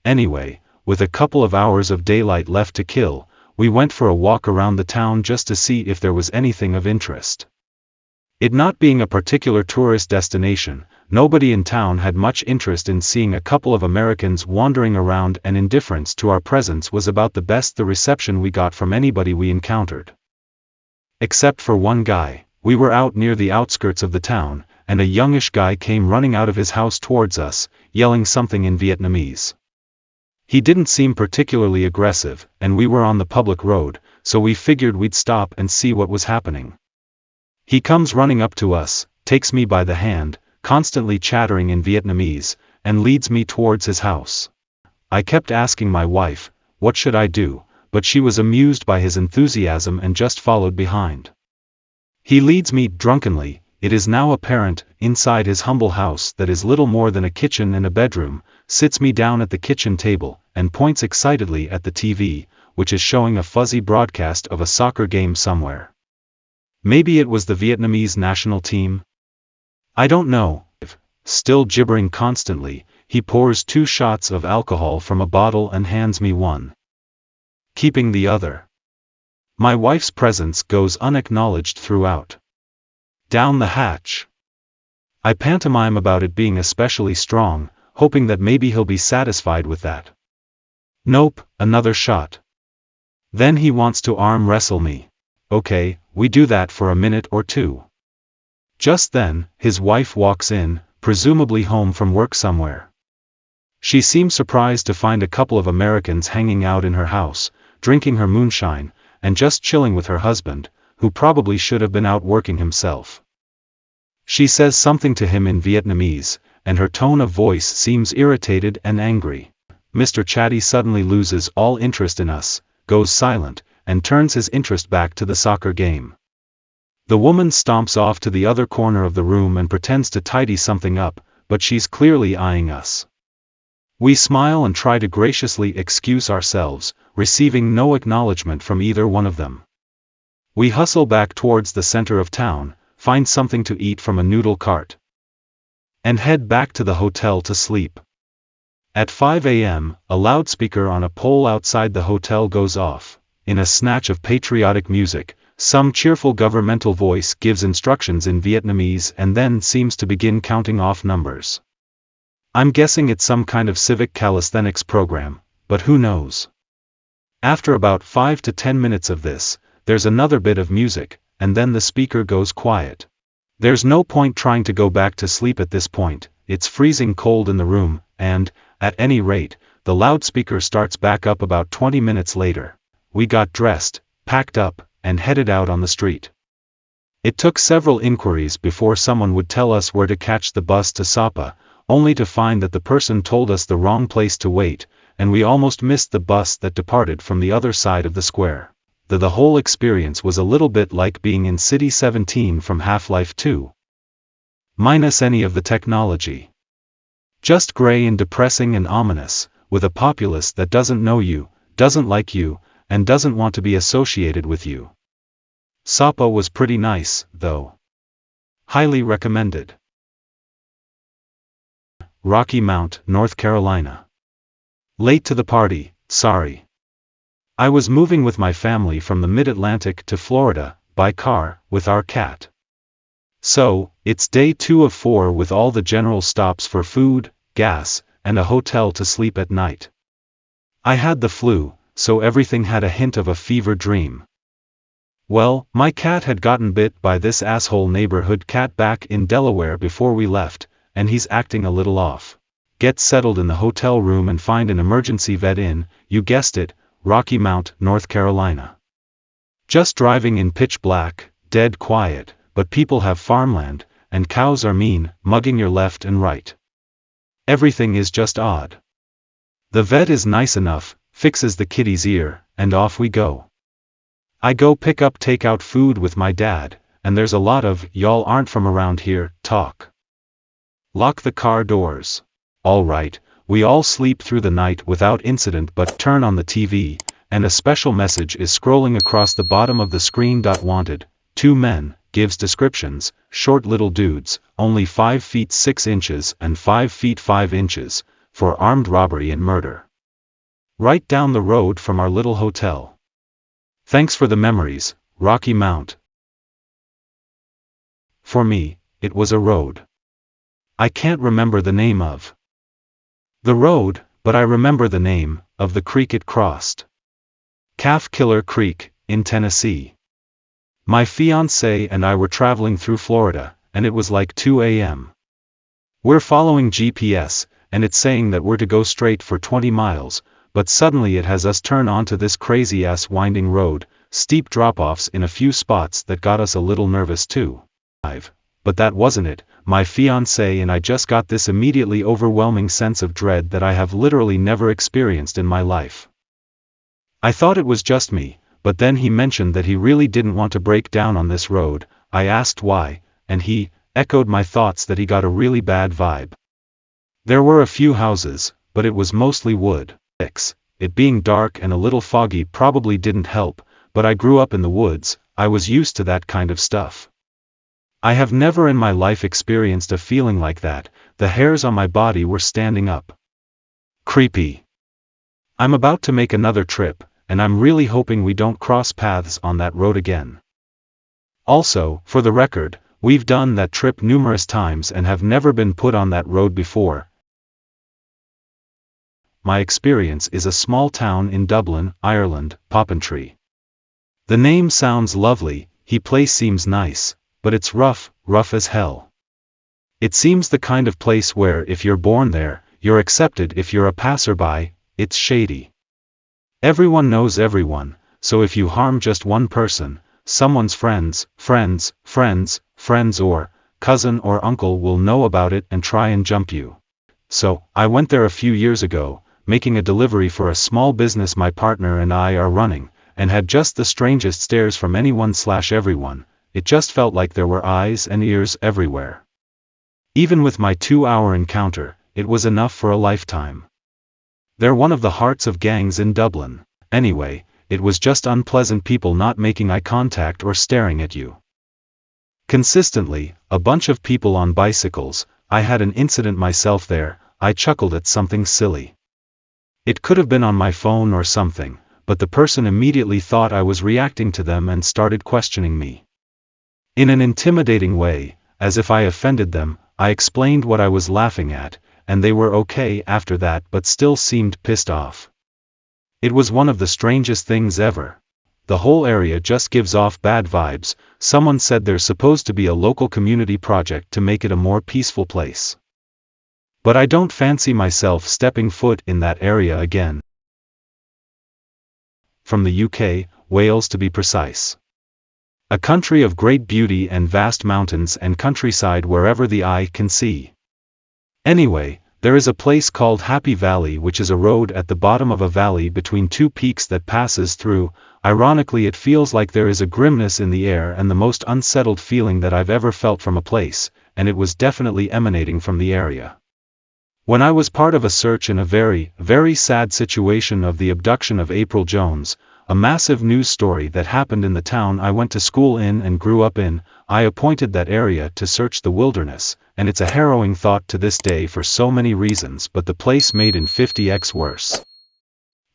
Anyway, with a couple of hours of daylight left to kill, we went for a walk around the town just to see if there was anything of interest. It not being a particular tourist destination, nobody in town had much interest in seeing a couple of Americans wandering around, and indifference to our presence was about the best the reception we got from anybody we encountered. Except for one guy. We were out near the outskirts of the town, and a youngish guy came running out of his house towards us, yelling something in Vietnamese. He didn't seem particularly aggressive, and we were on the public road, so we figured we'd stop and see what was happening. He comes running up to us, takes me by the hand, constantly chattering in Vietnamese, and leads me towards his house. I kept asking my wife, what should I do, but she was amused by his enthusiasm and just followed behind. He leads me drunkenly, it is now apparent, inside his humble house that is little more than a kitchen and a bedroom, sits me down at the kitchen table, and points excitedly at the TV, which is showing a fuzzy broadcast of a soccer game somewhere. Maybe it was the Vietnamese national team? I don't know. Still gibbering constantly, he pours 2 shots of alcohol from a bottle and hands me one, keeping the other. My wife's presence goes unacknowledged throughout. Down the hatch. I pantomime about it being especially strong, hoping that maybe he'll be satisfied with that. Nope, another shot. Then he wants to arm wrestle me. Okay, we do that for a minute or two. Just then, his wife walks in, presumably home from work somewhere. She seems surprised to find a couple of Americans hanging out in her house, drinking her moonshine, and just chilling with her husband, who probably should have been out working himself. She says something to him in Vietnamese, and her tone of voice seems irritated and angry. Mr. Chatty suddenly loses all interest in us, goes silent, and turns his interest back to the soccer game. The woman stomps off to the other corner of the room and pretends to tidy something up, but she's clearly eyeing us. We smile and try to graciously excuse ourselves, receiving no acknowledgement from either one of them. We hustle back towards the center of town, find something to eat from a noodle cart, and head back to the hotel to sleep. At 5 a.m., a loudspeaker on a pole outside the hotel goes off. In a snatch of patriotic music, some cheerful governmental voice gives instructions in Vietnamese and then seems to begin counting off numbers. I'm guessing it's some kind of civic calisthenics program, but who knows? After about 5 to 10 minutes of this, there's another bit of music, and then the speaker goes quiet. There's no point trying to go back to sleep at this point, it's freezing cold in the room, and, at any rate, the loudspeaker starts back up about 20 minutes later. We got dressed, packed up, and headed out on the street. It took several inquiries before someone would tell us where to catch the bus to Sapa, only to find that the person told us the wrong place to wait, and we almost missed the bus that departed from the other side of the square. The whole experience was a little bit like being in City 17 from Half-Life 2. Minus any of the technology. Just gray and depressing and ominous, with a populace that doesn't know you, doesn't like you, and doesn't want to be associated with you. Sapa was pretty nice, though. Highly recommended. Rocky Mount, North Carolina. Late to the party, sorry. I was moving with my family from the mid-Atlantic to Florida, by car, with our cat. So, it's day 2 of 4 with all the general stops for food, gas, and a hotel to sleep at night. I had the flu, so everything had a hint of a fever dream. Well, my cat had gotten bit by this asshole neighborhood cat back in Delaware before we left, and he's acting a little off. Get settled in the hotel room and find an emergency vet in, you guessed it, Rocky Mount, North Carolina. Just driving in pitch black, dead quiet, but people have farmland, and cows are mean, mugging your left and right. Everything is just odd. The vet is nice enough, fixes the kitty's ear, and off we go. I go pick up takeout food with my dad, and there's a lot of "y'all aren't from around here" talk. Lock the car doors. All right, we all sleep through the night without incident, but turn on the TV, and a special message is scrolling across the bottom of the screen. Wanted, 2 men, gives descriptions, short little dudes, only 5 feet 6 inches and 5 feet 5 inches, for armed robbery and murder. Right down the road from our little hotel. Thanks for the memories, Rocky Mount. For me, it was a road. I can't remember the name of the road, but I remember the name of the creek it crossed. Calf Killer Creek, in Tennessee. My fiancé and I were traveling through Florida, and it was like 2 a.m. We're following GPS, and it's saying that we're to go straight for 20 miles, but suddenly it has us turn onto this crazy-ass winding road, steep drop-offs in a few spots that got us a little nervous too. But that wasn't it. My fiancé and I just got this immediately overwhelming sense of dread that I have literally never experienced in my life. I thought it was just me, but then he mentioned that he really didn't want to break down on this road. I asked why, and he echoed my thoughts that he got a really bad vibe. There were a few houses, but it was mostly wood. It being dark and a little foggy probably didn't help, but I grew up in the woods, I was used to that kind of stuff. I have never in my life experienced a feeling like that. The hairs on my body were standing up. Creepy. I'm about to make another trip, and I'm really hoping we don't cross paths on that road again. Also, for the record, we've done that trip numerous times and have never been put on that road before. My experience is a small town in Dublin, Ireland, Poppintree. The name sounds lovely, place seems nice, but it's rough as hell. It seems the kind of place where if you're born there, you're accepted. If you're a passerby, it's shady. Everyone knows everyone, so if you harm just one person, someone's friends, or cousin or uncle will know about it and try and jump you. So, I went there a few years ago, making a delivery for a small business my partner and I are running, and had just the strangest stares from anyone/everyone. It just felt like there were eyes and ears everywhere. Even with my 2-hour encounter, it was enough for a lifetime. They're one of the hearts of gangs in Dublin. Anyway, it was just unpleasant people not making eye contact or staring at you consistently, a bunch of people on bicycles. I had an incident myself there. I chuckled at something silly. It could have been on my phone or something, but the person immediately thought I was reacting to them and started questioning me. In an intimidating way, as if I offended them. I explained what I was laughing at, and they were okay after that but still seemed pissed off. It was one of the strangest things ever. The whole area just gives off bad vibes. Someone said there's supposed to be a local community project to make it a more peaceful place. But I don't fancy myself stepping foot in that area again. From the UK, Wales to be precise. A country of great beauty and vast mountains and countryside wherever the eye can see. Anyway, there is a place called Happy Valley, which is a road at the bottom of a valley between two peaks that passes through. Ironically, it feels like there is a grimness in the air and the most unsettled feeling that I've ever felt from a place, and it was definitely emanating from the area. When I was part of a search in a very sad situation of the abduction of April Jones, a massive news story that happened in the town I went to school in and grew up in, I appointed that area to search the wilderness, and it's a harrowing thought to this day for so many reasons, but the place made in 50x worse.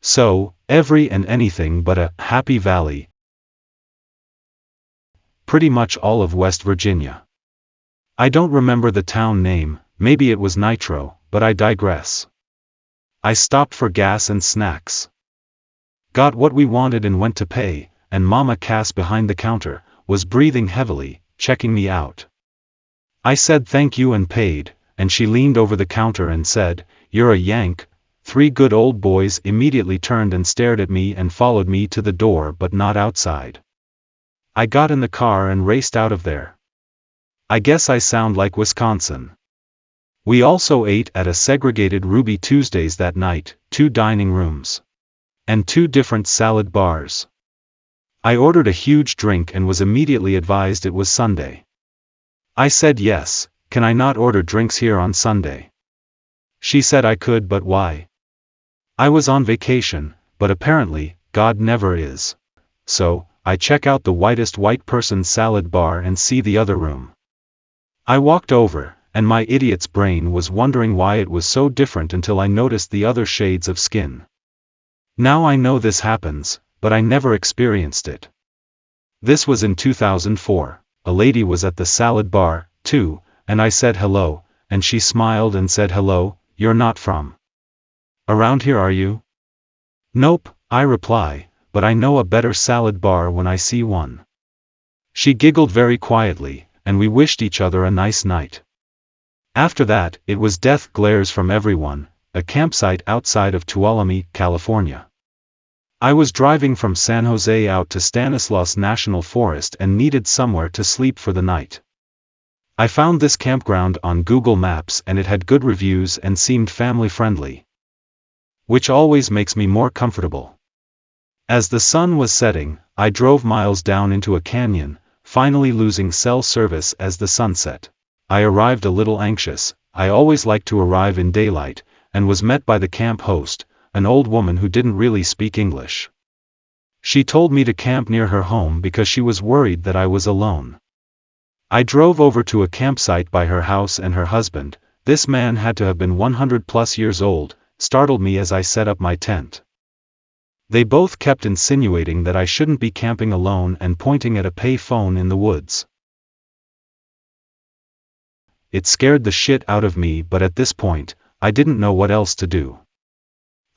So, every and anything but a happy valley. Pretty much all of West Virginia. I don't remember the town name, maybe it was Nitro, but I digress. I stopped for gas and snacks. Got what we wanted and went to pay, and Mama Cass behind the counter was breathing heavily, checking me out. I said thank you and paid, and she leaned over the counter and said, "You're a Yank." 3 good old boys immediately turned and stared at me and followed me to the door but not outside. I got in the car and raced out of there. I guess I sound like Wisconsin. We also ate at a segregated Ruby Tuesdays that night, 2 dining rooms. And 2 different salad bars. I ordered a huge drink and was immediately advised it was Sunday. I said yes, can I not order drinks here on Sunday? She said I could, but why? I was on vacation, but apparently, God never is. So, I check out the whitest white person's salad bar and see the other room. I walked over, and my idiot's brain was wondering why it was so different until I noticed the other shades of skin. Now I know this happens, but I never experienced it. This was in 2004, a lady was at the salad bar, too, and I said hello, and she smiled and said hello, you're not from around here, are you? Nope, I reply, but I know a better salad bar when I see one. She giggled very quietly, and we wished each other a nice night. After that, it was death glares from everyone, a campsite outside of Tuolumne, California. I was driving from San Jose out to Stanislaus National Forest and needed somewhere to sleep for the night. I found this campground on Google Maps and it had good reviews and seemed family-friendly, which always makes me more comfortable. As the sun was setting, I drove miles down into a canyon, finally losing cell service as the sun set. I arrived a little anxious. I always like to arrive in daylight, and was met by the camp host, an old woman who didn't really speak English. She told me to camp near her home because she was worried that I was alone. I drove over to a campsite by her house, and her husband, this man had to have been 100+ years old, startled me as I set up my tent. They both kept insinuating that I shouldn't be camping alone and pointing at a pay phone in the woods. It scared the shit out of me, but at this point, I didn't know what else to do.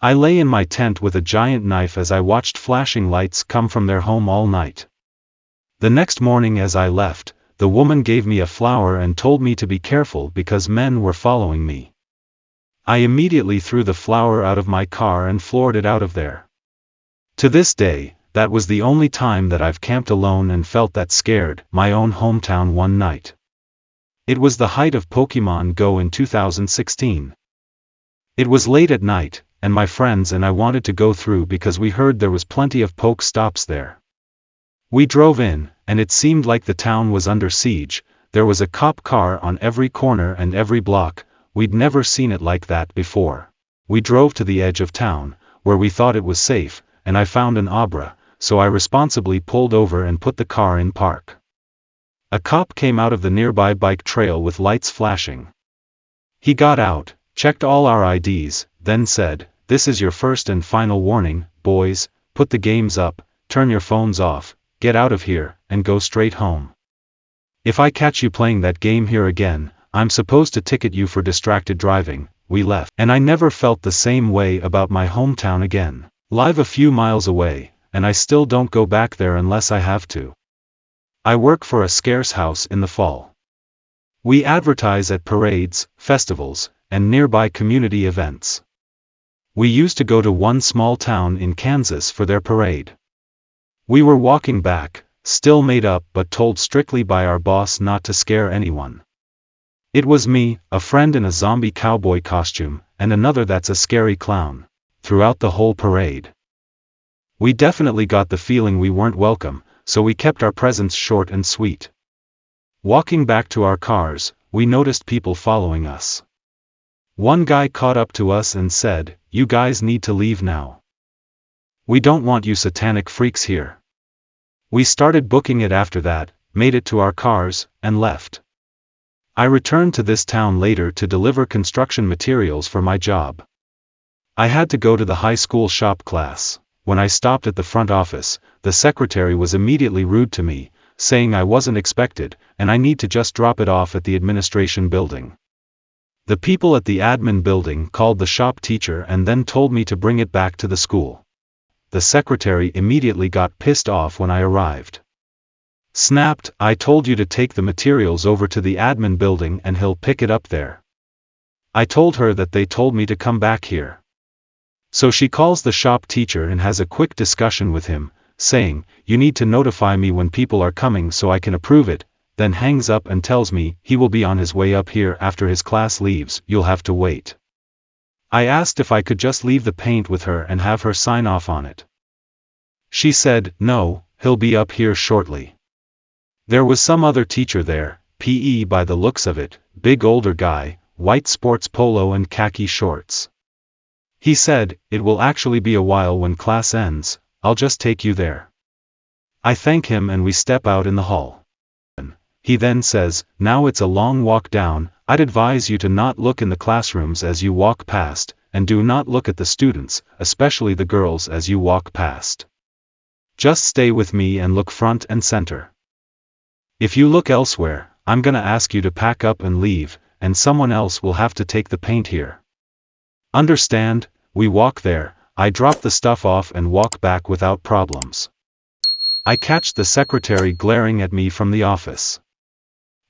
I lay in my tent with a giant knife as I watched flashing lights come from their home all night. The next morning as I left, the woman gave me a flower and told me to be careful because men were following me. I immediately threw the flower out of my car and floored it out of there. To this day, that was the only time that I've camped alone and felt that scared. My own hometown one night. It was the height of Pokemon Go in 2016. It was late at night, and my friends and I wanted to go through because we heard there was plenty of Poke stops there. We drove in, and it seemed like the town was under siege. There was a cop car on every corner and every block. We'd never seen it like that before. We drove to the edge of town, where we thought it was safe, and I found an Abra, so I responsibly pulled over and put the car in park. A cop came out of the nearby bike trail with lights flashing. He got out, checked all our IDs, then said, "This is your first and final warning, boys, put the games up, turn your phones off, get out of here, and go straight home. If I catch you playing that game here again, I'm supposed to ticket you for distracted driving." We left, and I never felt the same way about my hometown again. Live a few miles away, and I still don't go back there unless I have to. I work for a scarce house in the fall. We advertise at parades, festivals, and nearby community events. We used to go to one small town in Kansas for their parade. We were walking back, still made up but told strictly by our boss not to scare anyone. It was me, a friend in a zombie cowboy costume, and another that's a scary clown, throughout the whole parade. We definitely got the feeling we weren't welcome, so we kept our presence short and sweet. Walking back to our cars, we noticed people following us. One guy caught up to us and said, "You guys need to leave now. We don't want you satanic freaks here." We started booking it after that, made it to our cars, and left. I returned to this town later to deliver construction materials for my job. I had to go to the high school shop class. When I stopped at the front office, the secretary was immediately rude to me, saying I wasn't expected, and I need to just drop it off at the administration building. The people at the admin building called the shop teacher and then told me to bring it back to the school. The secretary immediately got pissed off when I arrived. Snapped, "I told you to take the materials over to the admin building and he'll pick it up there." I told her that they told me to come back here. So she calls the shop teacher and has a quick discussion with him, saying, "You need to notify me when people are coming so I can approve it," then hangs up and tells me he will be on his way up here after his class leaves. "You'll have to wait." I asked if I could just leave the paint with her and have her sign off on it. She said, "No, he'll be up here shortly." There was some other teacher there, PE by the looks of it, big older guy, white sports polo and khaki shorts. He said, "It will actually be a while when class ends, I'll just take you there." I thank him and we step out in the hall. He then says, "Now it's a long walk down, I'd advise you to not look in the classrooms as you walk past, and do not look at the students, especially the girls as you walk past. Just stay with me and look front and center. If you look elsewhere, I'm gonna ask you to pack up and leave, and someone else will have to take the paint here. Understand?" We walk there, I drop the stuff off and walk back without problems. I catch the secretary glaring at me from the office.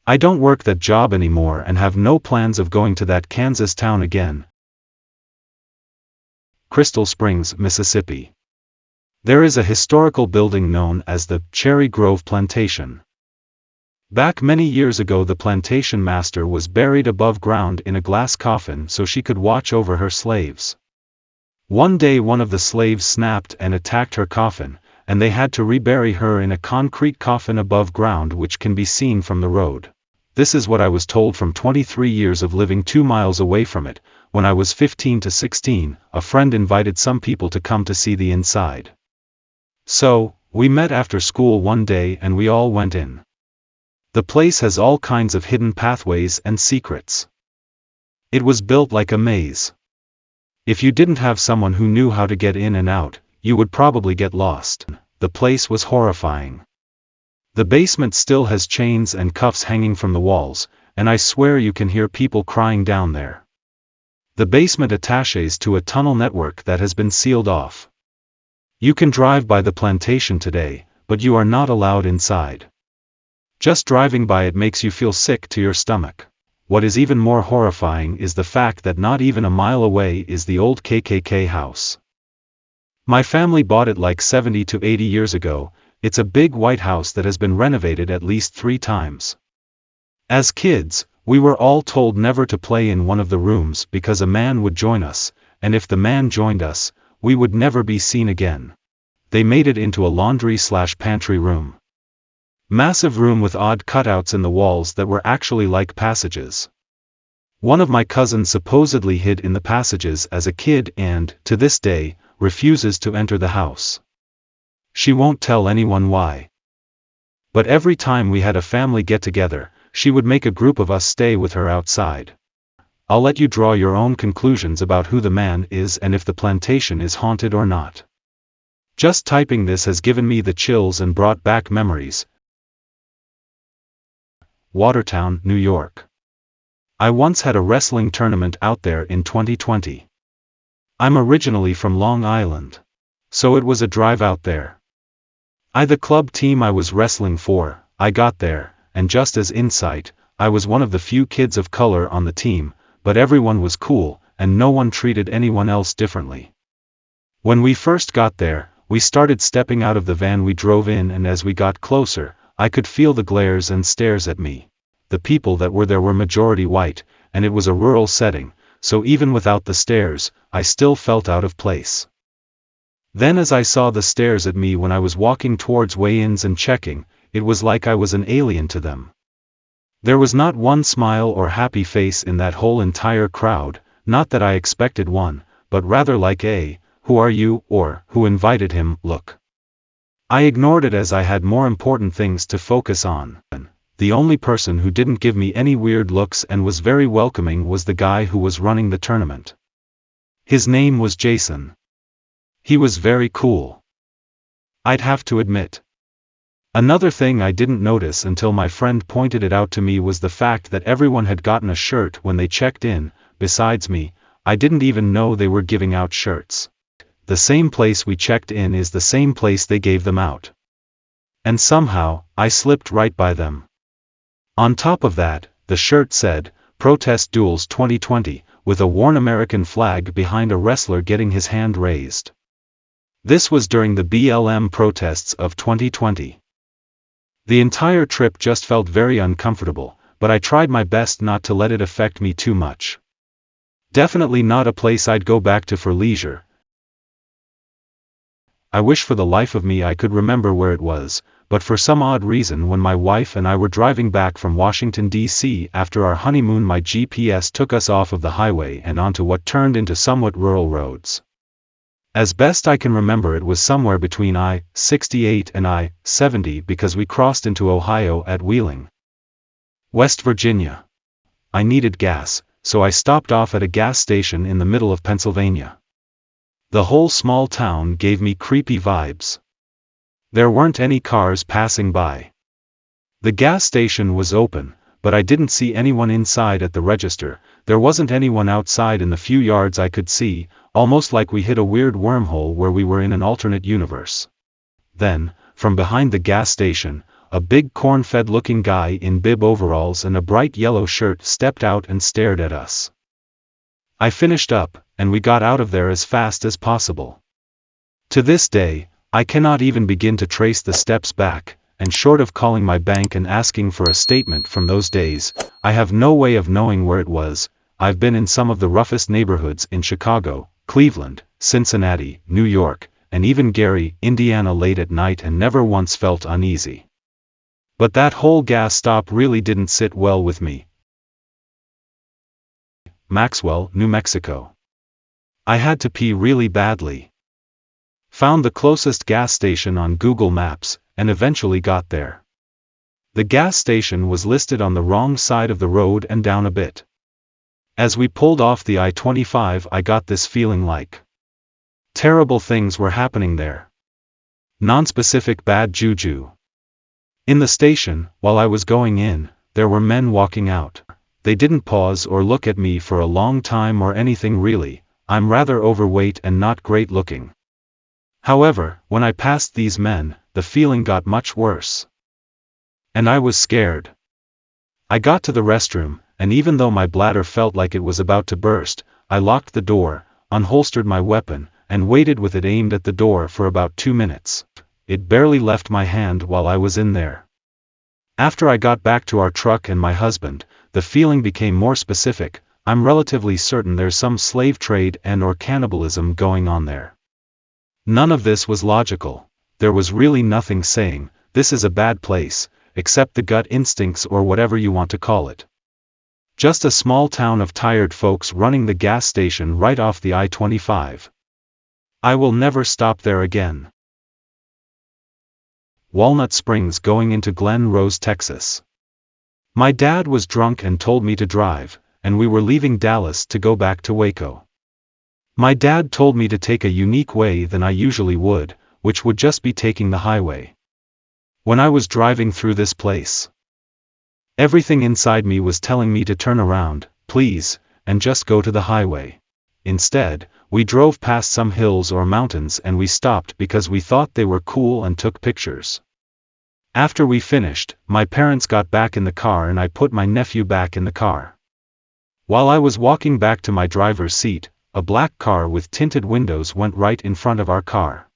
I don't work that job anymore and have no plans of going to that Kansas town again. Crystal Springs, Mississippi. There is a historical building known as the Cherry Grove Plantation. Back many years ago, the plantation master was buried above ground in a glass coffin so she could watch over her slaves. One day one of the slaves snapped and attacked her coffin, and they had to rebury her in a concrete coffin above ground which can be seen from the road. This is what I was told from 23 years of living 2 miles away from it. When I was 15 to 16, a friend invited some people to come to see the inside. So, we met after school one day and we all went in. The place has all kinds of hidden pathways and secrets. It was built like a maze. If you didn't have someone who knew how to get in and out, you would probably get lost. The place was horrifying. The basement still has chains and cuffs hanging from the walls, and I swear you can hear people crying down there. The basement attaches to a tunnel network that has been sealed off. You can drive by the plantation today, but you are not allowed inside. Just driving by it makes you feel sick to your stomach. What is even more horrifying is the fact that not even a mile away is the old KKK house. My family bought it like 70 to 80 years ago. It's a big white house that has been renovated at least 3 times. As kids, we were all told never to play in one of the rooms because a man would join us, and if the man joined us, we would never be seen again. They made it into a laundry/pantry room. Massive room with odd cutouts in the walls that were actually like passages. One of my cousins supposedly hid in the passages as a kid and, to this day, refuses to enter the house. She won't tell anyone why. But every time we had a family get-together, she would make a group of us stay with her outside. I'll let you draw your own conclusions about who the man is and if the plantation is haunted or not. Just typing this has given me the chills and brought back memories. Watertown, New York. I once had a wrestling tournament out there in 2020. I'm originally from Long Island. So it was a drive out there. The club team I was wrestling for, I got there, and just as insight, I was one of the few kids of color on the team, but everyone was cool, and no one treated anyone else differently. When we first got there, we started stepping out of the van we drove in, and as we got closer, I could feel the glares and stares at me. The people that were there were majority white, and it was a rural setting, so even without the stares, I still felt out of place. Then as I saw the stares at me when I was walking towards weigh-ins and checking, it was like I was an alien to them. There was not one smile or happy face in that whole entire crowd, not that I expected one, but rather like a, "Who are you?" or "Who invited him?" look. I ignored it as I had more important things to focus on. The only person who didn't give me any weird looks and was very welcoming was the guy who was running the tournament. His name was Jason. He was very cool. I'd have to admit. Another thing I didn't notice until my friend pointed it out to me was the fact that everyone had gotten a shirt when they checked in. Besides me, I didn't even know they were giving out shirts. The same place we checked in is the same place they gave them out. And somehow, I slipped right by them. On top of that, the shirt said, "Protest Duels 2020, with a worn American flag behind a wrestler getting his hand raised." This was during the BLM protests of 2020. The entire trip just felt very uncomfortable, but I tried my best not to let it affect me too much. Definitely not a place I'd go back to for leisure. I wish for the life of me I could remember where it was, but for some odd reason when my wife and I were driving back from Washington, D.C. after our honeymoon, my GPS took us off of the highway and onto what turned into somewhat rural roads. As best I can remember, it was somewhere between I-68 and I-70 because we crossed into Ohio at Wheeling, West Virginia. I needed gas, so I stopped off at a gas station in the middle of Pennsylvania. The whole small town gave me creepy vibes. There weren't any cars passing by. The gas station was open, but I didn't see anyone inside at the register. There wasn't anyone outside in the few yards I could see, almost like we hit a weird wormhole where we were in an alternate universe. Then, from behind the gas station, a big corn-fed looking guy in bib overalls and a bright yellow shirt stepped out and stared at us. I finished up, and we got out of there as fast as possible. To this day, I cannot even begin to trace the steps back, and short of calling my bank and asking for a statement from those days, I have no way of knowing where it was. I've been in some of the roughest neighborhoods in Chicago, Cleveland, Cincinnati, New York, and even Gary, Indiana late at night and never once felt uneasy. But that whole gas stop really didn't sit well with me. Maxwell, New Mexico. I had to pee really badly. Found the closest gas station on Google Maps, and eventually got there. The gas station was listed on the wrong side of the road and down a bit. As we pulled off the I-25, I got this feeling like terrible things were happening there. Non-specific bad juju. In the station, while I was going in, there were men walking out. They didn't pause or look at me for a long time or anything really. I'm rather overweight and not great looking. However, when I passed these men, the feeling got much worse. And I was scared. I got to the restroom, and even though my bladder felt like it was about to burst, I locked the door, unholstered my weapon, and waited with it aimed at the door for about 2 minutes. It barely left my hand while I was in there. After I got back to our truck and my husband, the feeling became more specific. I'm relatively certain there's some slave trade and/or cannibalism going on there. None of this was logical. There was really nothing saying, this is a bad place, except the gut instincts or whatever you want to call it. Just a small town of tired folks running the gas station right off the I-25. I will never stop there again. Walnut Springs going into Glen Rose, Texas. My dad was drunk and told me to drive, and we were leaving Dallas to go back to Waco. My dad told me to take a unique way than I usually would, which would just be taking the highway. When I was driving through this place, everything inside me was telling me to turn around, please, and just go to the highway. Instead, we drove past some hills or mountains and we stopped because we thought they were cool and took pictures. After we finished, my parents got back in the car and I put my nephew back in the car. While I was walking back to my driver's seat, a black car with tinted windows went right in front of our car.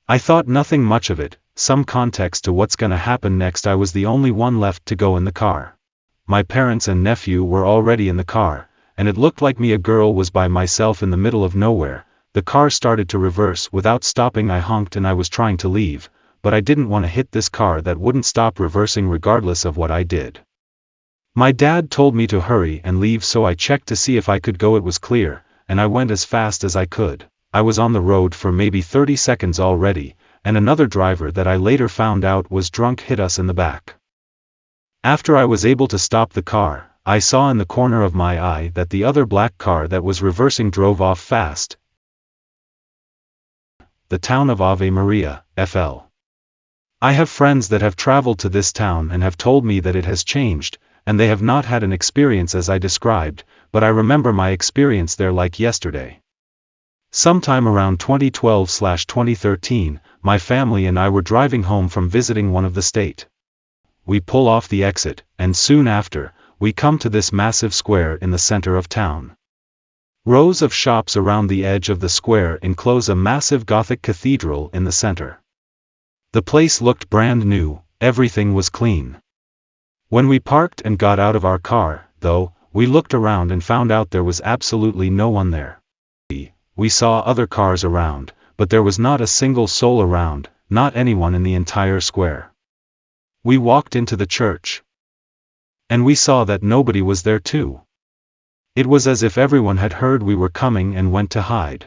I thought nothing much of it. Some context to what's gonna happen next. I was the only one left to go in the car. My parents and nephew were already in the car, and it looked like me a girl was by myself in the middle of nowhere. The car started to reverse without stopping. I honked and I was trying to leave, but I didn't want to hit this car that wouldn't stop reversing regardless of what I did. My dad told me to hurry and leave, so I checked to see if I could go. It was clear, and I went as fast as I could. I was on the road for maybe 30 seconds already, and another driver that I later found out was drunk hit us in the back. After I was able to stop the car, I saw in the corner of my eye that the other black car that was reversing drove off fast. The town of Ave Maria, FL. I have friends that have traveled to this town and have told me that it has changed, and they have not had an experience as I described, but I remember my experience there like yesterday. Sometime around 2012/2013, my family and I were driving home from visiting one of the state. We pull off the exit, and soon after, we come to this massive square in the center of town. Rows of shops around the edge of the square enclose a massive Gothic cathedral in the center. The place looked brand new, everything was clean. When we parked and got out of our car, though, we looked around and found out there was absolutely no one there. We saw other cars around, but there was not a single soul around, not anyone in the entire square. We walked into the church, and we saw that nobody was there too. It was as if everyone had heard we were coming and went to hide.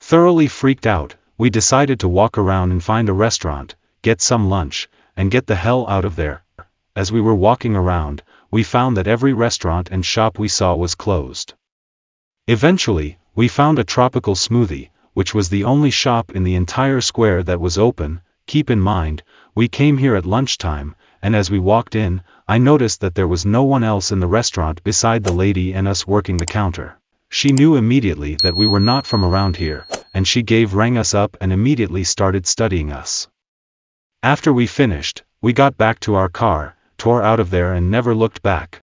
Thoroughly freaked out, we decided to walk around and find a restaurant, get some lunch, and get the hell out of there. As we were walking around, we found that every restaurant and shop we saw was closed. Eventually, we found a tropical smoothie, which was the only shop in the entire square that was open. Keep in mind, we came here at lunchtime, and as we walked in, I noticed that there was no one else in the restaurant beside the lady and us working the counter. She knew immediately that we were not from around here, and she rang us up and immediately started studying us. After we finished, we got back to our car, tore out of there and never looked back.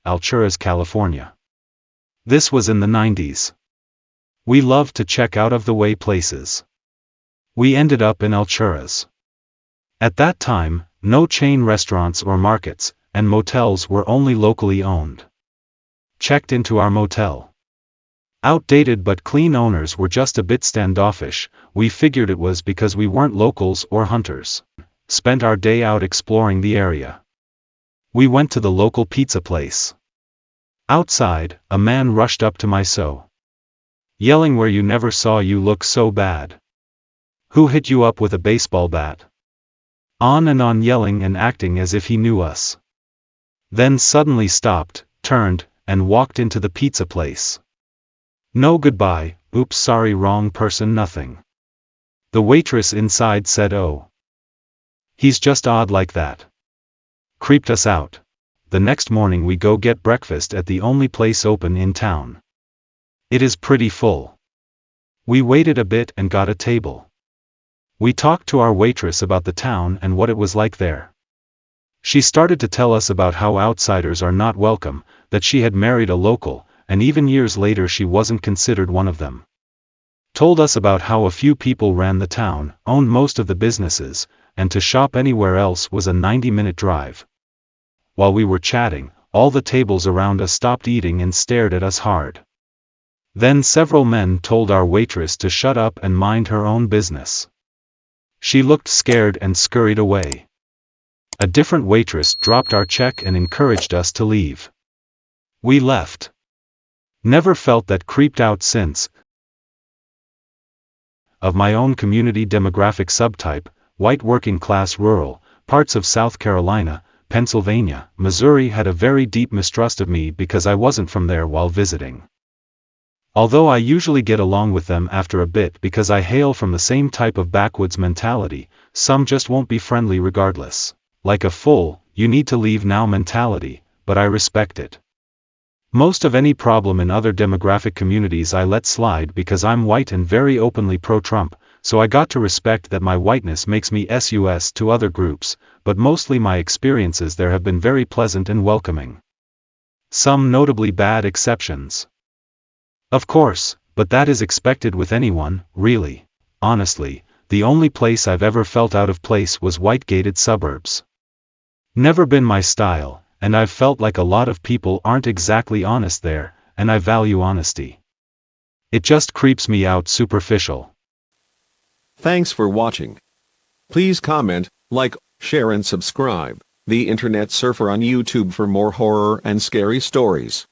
Alturas, California. This was in the 90s. We loved to check out of the way places. We ended up in Alturas. At that time, no chain restaurants or markets, and motels were only locally owned. Checked into our motel. Outdated but clean owners were just a bit standoffish. We figured it was because we weren't locals or hunters. Spent our day out exploring the area. We went to the local pizza place. Outside, a man rushed up to my yelling, "Where you never saw you look so bad. Who hit you up with a baseball bat?" On and on, yelling and acting as if he knew us. Then suddenly stopped, turned, and walked into the pizza place. No goodbye, "Oops, sorry, wrong person, nothing." The waitress inside said, "Oh. He's just odd like that." Creeped us out. The next morning we go get breakfast at the only place open in town. It is pretty full. We waited a bit and got a table. We talked to our waitress about the town and what it was like there. She started to tell us about how outsiders are not welcome, that she had married a local, and even years later she wasn't considered one of them. Told us about how a few people ran the town, owned most of the businesses, and to shop anywhere else was a 90-minute drive. While we were chatting, all the tables around us stopped eating and stared at us hard. Then several men told our waitress to shut up and mind her own business. She looked scared and scurried away. A different waitress dropped our check and encouraged us to leave. We left. Never felt that creeped out since. Of my own community demographic subtype, white working class rural, parts of South Carolina, Pennsylvania, Missouri had a very deep mistrust of me because I wasn't from there while visiting. Although I usually get along with them after a bit because I hail from the same type of backwoods mentality, some just won't be friendly regardless. Like a full, you need to leave now mentality, but I respect it. Most of any problem in other demographic communities I let slide because I'm white and very openly pro-Trump, so I got to respect that my whiteness makes me sus to other groups, but mostly my experiences there have been very pleasant and welcoming. Some notably bad exceptions. Of course, but that is expected with anyone, really. Honestly, the only place I've ever felt out of place was white gated suburbs. Never been my style, and I've felt like a lot of people aren't exactly honest there, and I value honesty. It just creeps me out superficial. Thanks for watching. Please comment, like, share and subscribe. The Internet Surfer on YouTube for more horror and scary stories.